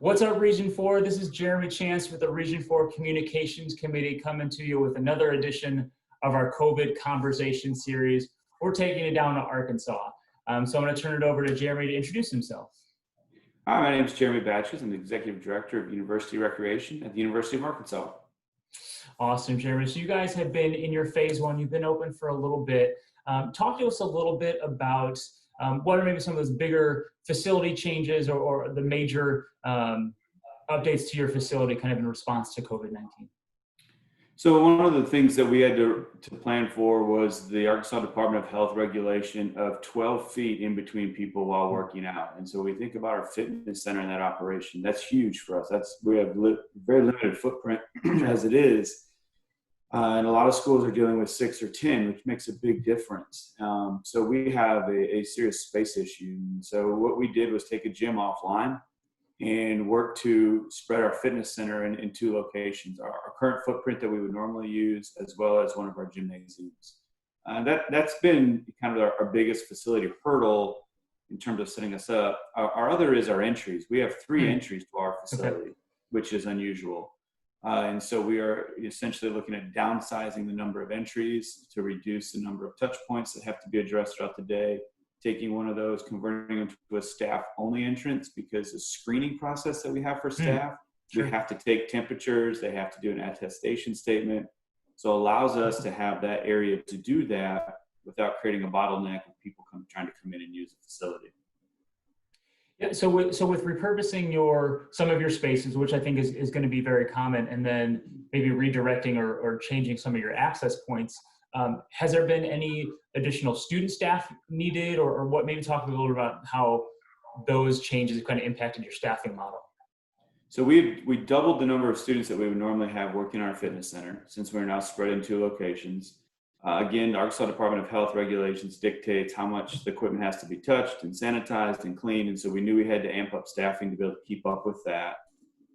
What's up, Region 4? This is Jeremy Chance with the Region 4 Communications Committee coming to you with another edition of our COVID Conversation Series. We're taking it down to Arkansas. So I'm going to turn it over to Jeremy to introduce himself. Hi, my name is Jeremy Battjes. I'm the Executive Director of University Recreation at the University of Arkansas. Awesome, Jeremy. So you guys have been in your phase one. You've been open for a little bit. Talk to us a little bit about what are maybe some of those bigger facility changes or the major updates to your facility kind of in response to COVID-19? So one of the things that we had to plan for was the Arkansas Department of Health regulation of 12 feet in between people while working out. And so we think about our fitness center and that operation. That's huge for us. We have very limited footprint as it is. And a lot of schools are dealing with 6 or 10, which makes a big difference. So we have a serious space issue. And so what we did was take a gym offline and work to spread our fitness center in 2 locations, our current footprint that we would normally use, as well as one of our gymnasiums. That's been kind of our biggest facility hurdle in terms of setting us up. Our other is our entries. We have 3 entries to our facility, which is unusual. And so we are essentially looking at downsizing the number of entries to reduce the number of touch points that have to be addressed throughout the day, taking one of those, converting them to a staff-only entrance, because the screening process that we have for staff, we have to take temperatures, they have to do an attestation statement. So it allows us to have that area to do that without creating a bottleneck of people trying to come in and use the facility. Yeah, so with repurposing some of your spaces, which I think is going to be very common, and then maybe redirecting or changing some of your access points, has there been any additional student staff needed, or what? Maybe talk a little bit about how those changes have kind of impacted your staffing model. So we doubled the number of students that we would normally have working in our fitness center, since we're now spread in 2 locations. Again, the Arkansas Department of Health regulations dictates how much the equipment has to be touched and sanitized and cleaned, and so we knew we had to amp up staffing to be able to keep up with that.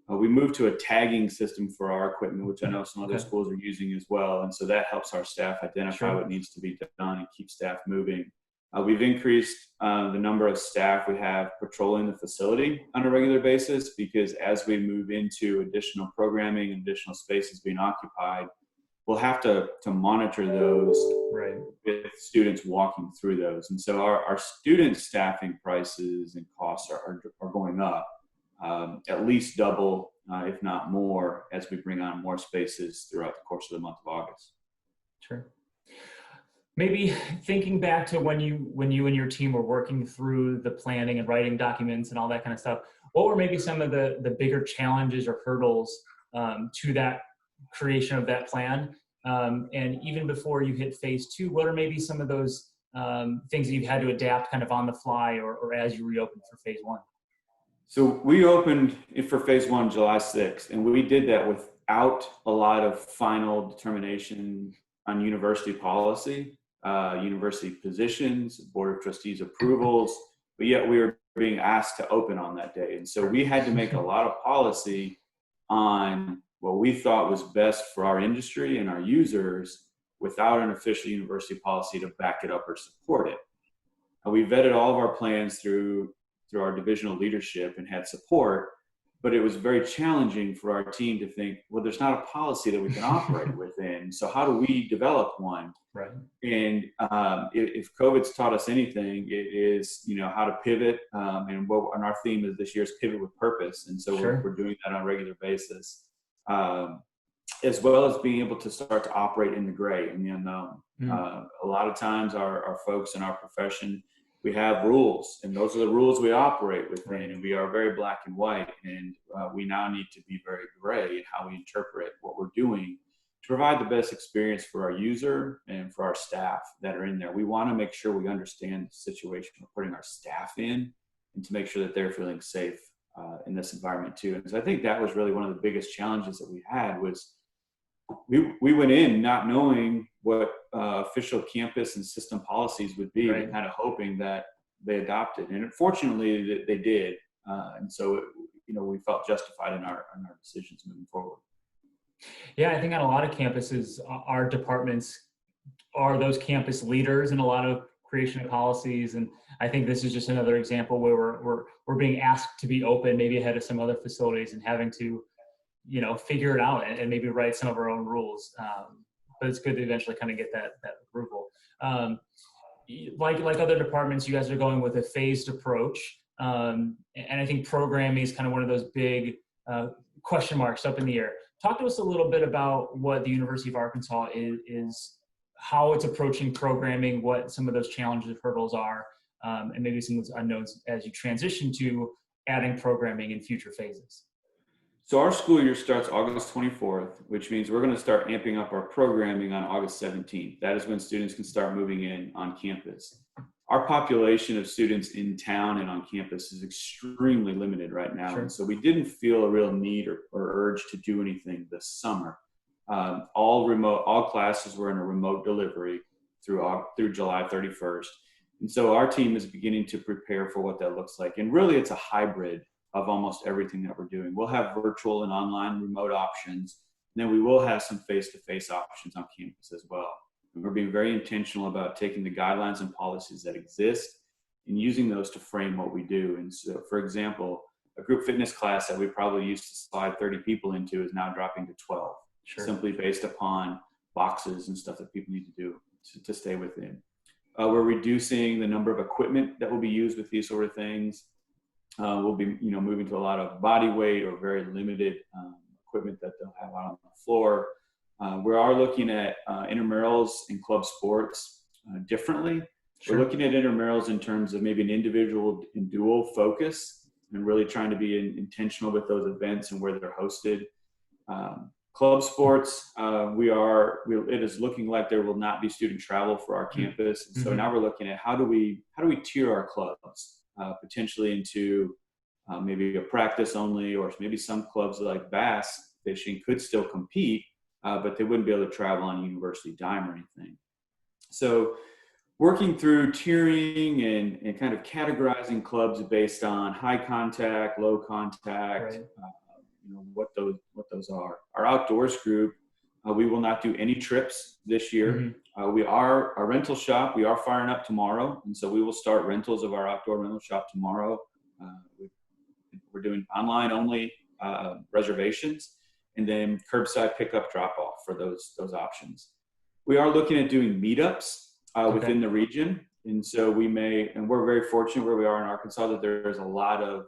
We moved to a tagging system for our equipment, which I know some other schools are using as well, and so that helps our staff identify what needs to be done and keep staff moving. We've increased the number of staff we have patrolling the facility on a regular basis, because as we move into additional programming and additional spaces being occupied, we'll have to monitor those with students walking through those. And so our student staffing prices and costs are going up at least double, if not more, as we bring on more spaces throughout the course of the month of August. Sure. Maybe thinking back to when you and your team were working through the planning and writing documents and all that kind of stuff, what were maybe some of the bigger challenges or hurdles to that creation of that plan? And even before you hit phase 2, what are maybe some of those things that you've had to adapt kind of on the fly or as you reopened for phase 1? So we opened for phase 1 July 6th, and we did that without a lot of final determination on university policy, university positions, board of trustees approvals, but yet we were being asked to open on that day. And so we had to make a lot of policy on what we thought was best for our industry and our users without an official university policy to back it up or support it. We vetted all of our plans through our divisional leadership and had support, but it was very challenging for our team to think, well, there's not a policy that we can operate within. So how do we develop one? Right. And if COVID's taught us anything, it is, how to pivot. And our theme is this year's pivot with purpose. And so we're doing that on a regular basis, as well as being able to start to operate in the gray and the unknown. A lot of times our folks in our profession, we have rules, and those are the rules we operate within, and we are very black and white, and we now need to be very gray in how we interpret what we're doing to provide the best experience for our user and for our staff that are in there. We want to make sure we understand the situation we're putting our staff in, and to make sure that they're feeling safe in this environment too. And so I think that was really one of the biggest challenges that we had was we went in not knowing what official campus and system policies would be, and kind of hoping that they adopted. And unfortunately, they did. And so, we felt justified in our decisions moving forward. Yeah, I think on a lot of campuses, our departments are those campus leaders in a lot of creation of policies. And I think this is just another example where we're being asked to be open, maybe ahead of some other facilities, and having to, figure it out and maybe write some of our own rules. But it's good to eventually kind of get that approval. Like other departments, you guys are going with a phased approach. And I think programming is kind of one of those big question marks up in the air. Talk to us a little bit about what the University of Arkansas is, how it's approaching programming, what some of those challenges and hurdles are, and maybe some of those unknowns as you transition to adding programming in future phases. So our school year starts August 24th, which means we're going to start amping up our programming on August 17th. That is when students can start moving in on campus. Our population of students in town and on campus is extremely limited right now. Sure. And so we didn't feel a real need or urge to do anything this summer. All classes were in a remote delivery through July 31st. And so our team is beginning to prepare for what that looks like. And really it's a hybrid of almost everything that we're doing. We'll have virtual and online remote options. And then we will have some face-to-face options on campus as well. And we're being very intentional about taking the guidelines and policies that exist and using those to frame what we do. And so, for example, a group fitness class that we probably used to slide 30 people into is now dropping to 12, Sure. Simply based upon boxes and stuff that people need to do to stay within. We're reducing the number of equipment that will be used with these sort of things. We'll be, moving to a lot of body weight or very limited equipment that they'll have out on the floor. We are looking at intramurals and club sports differently. Sure. We're looking at intramurals in terms of maybe an individual and dual focus, and really trying to be intentional with those events and where they're hosted. Club sports, it is looking like there will not be student travel for our campus. And so now we're looking at how do we tier our clubs, potentially into maybe a practice only, or maybe some clubs like bass fishing could still compete, but they wouldn't be able to travel on university dime or anything. So working through tiering and kind of categorizing clubs based on high contact, low contact, Right. What those are. Our outdoors group, we will not do any trips this year. We are a rental shop. We are firing up tomorrow. And so we will start rentals of our outdoor rental shop tomorrow. We're doing online only reservations, and then curbside pickup drop off for those options. We are looking at doing meetups within the region. And so we're very fortunate where we are in Arkansas that there's a lot of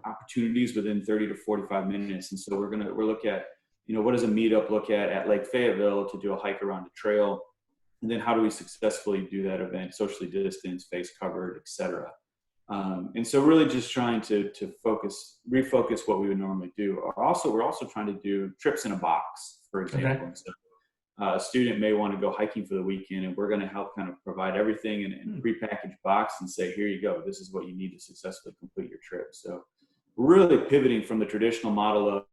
opportunities within 30 to 45 minutes. And so we're look at, what does a meetup look at Lake Fayetteville to do a hike around a trail? And then how do we successfully do that event, socially distanced, face covered, et cetera. And so really just trying to refocus what we would normally do. We're also trying to do trips in a box, for example. So a student may want to go hiking for the weekend, and we're going to help kind of provide everything in a prepackaged box and say, here you go, this is what you need to successfully complete your trip. So we're really pivoting from the traditional model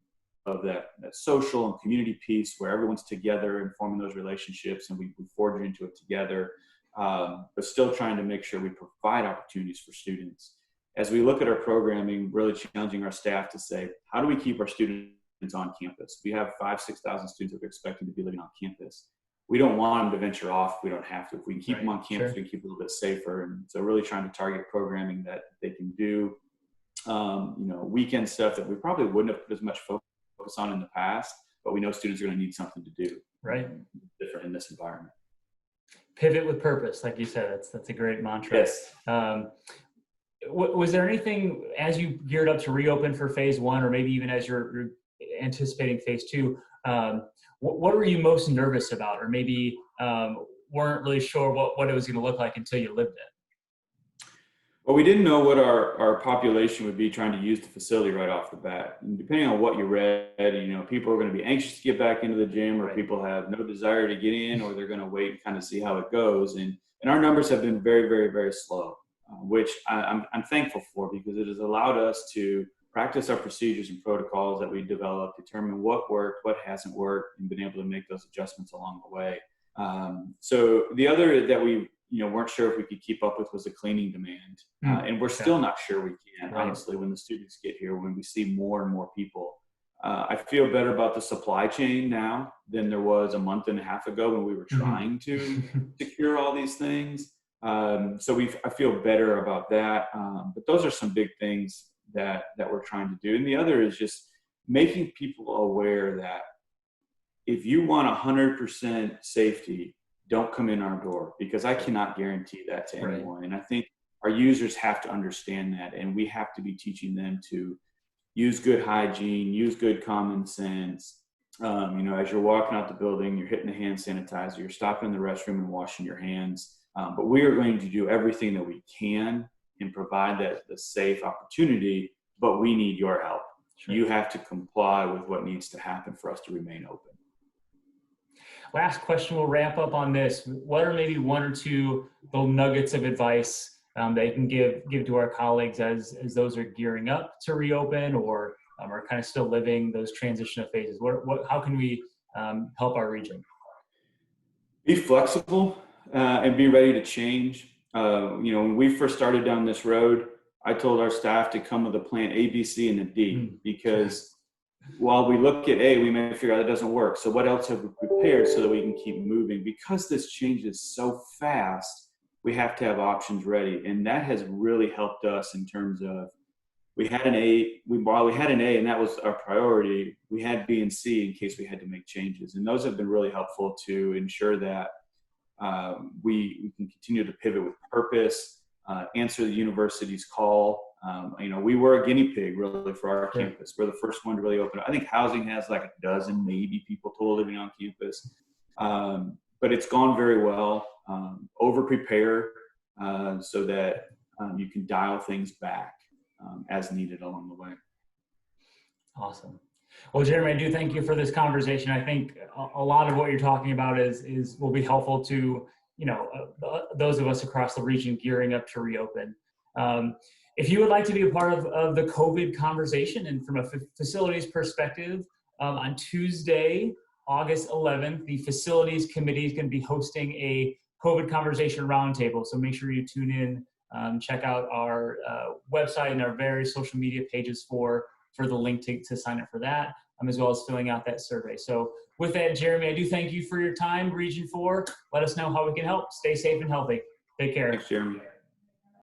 of that social and community piece where everyone's together and forming those relationships, and we forge into it together, but still trying to make sure we provide opportunities for students. As we look at our programming, really challenging our staff to say, how do we keep our students on campus? We have 5,000-6,000 students that we're expecting to be living on campus. We don't want them to venture off. We don't have to. If we can keep them on campus, we can keep it a little bit safer. And so really trying to target programming that they can do, weekend stuff that we probably wouldn't have put as much focus on in the past, but we know students are going to need something to do. Right. Different in this environment. Pivot with purpose, like you said. That's a great mantra. Yes. Was there anything as you geared up to reopen for phase one, or maybe even as you're anticipating phase two, what were you most nervous about, or maybe weren't really sure what it was going to look like until you lived it? Well, we didn't know what our population would be trying to use the facility right off the bat. And depending on what you read, people are going to be anxious to get back into the gym, or people have no desire to get in, or they're going to wait and kind of see how it goes. And our numbers have been very, very, very slow, which I'm thankful for, because it has allowed us to practice our procedures and protocols that we developed, determine what worked, what hasn't worked, and been able to make those adjustments along the way. So the other that we weren't sure if we could keep up with was the cleaning demand. And we're still not sure we can, honestly, when the students get here, when we see more and more people. I feel better about the supply chain now than there was a month and a half ago when we were trying to secure all these things. So I feel better about that. But those are some big things that we're trying to do. And the other is just making people aware that if you want 100% safety, don't come in our door, because I cannot guarantee that to anyone. And I think our users have to understand that, and we have to be teaching them to use good hygiene, use good common sense. As you're walking out the building, you're hitting the hand sanitizer, you're stopping in the restroom and washing your hands. But we are going to do everything that we can and provide the safe opportunity, but we need your help. Sure. You have to comply with what needs to happen for us to remain open. Last question, we'll wrap up on this. What are maybe one or two little nuggets of advice that you can give to our colleagues as those are gearing up to reopen or are kind of still living those transitional phases? How can we help our region? Be flexible and be ready to change. When we first started down this road, I told our staff to come with a plan A, B, C, and a D, because while we look at A, we may figure out that doesn't work. So what else have we prepared so that we can keep moving? Because this changes so fast, we have to have options ready. And that has really helped us in terms of, we had an A, while we had an A and that was our priority, we had B and C in case we had to make changes. And those have been really helpful to ensure that we can continue to pivot with purpose, answer the university's call. We were a guinea pig really for our campus. We're the first one to really open up. I think housing has like a dozen, maybe, people total living on campus. But it's gone very well. Over prepare so that you can dial things back as needed along the way. Awesome. Well, Jeremy, I do thank you for this conversation. I think a lot of what you're talking about will be helpful to those of us across the region gearing up to reopen. If you would like to be a part of the COVID conversation and from a facilities perspective, on Tuesday, August 11th, the facilities committee is going to be hosting a COVID conversation roundtable. So make sure you tune in, check out our website and our various social media pages for the link to sign up for that, as well as filling out that survey. So with that, Jeremy, I do thank you for your time, Region 4. Let us know how we can help. Stay safe and healthy. Take care. Thanks, Jeremy.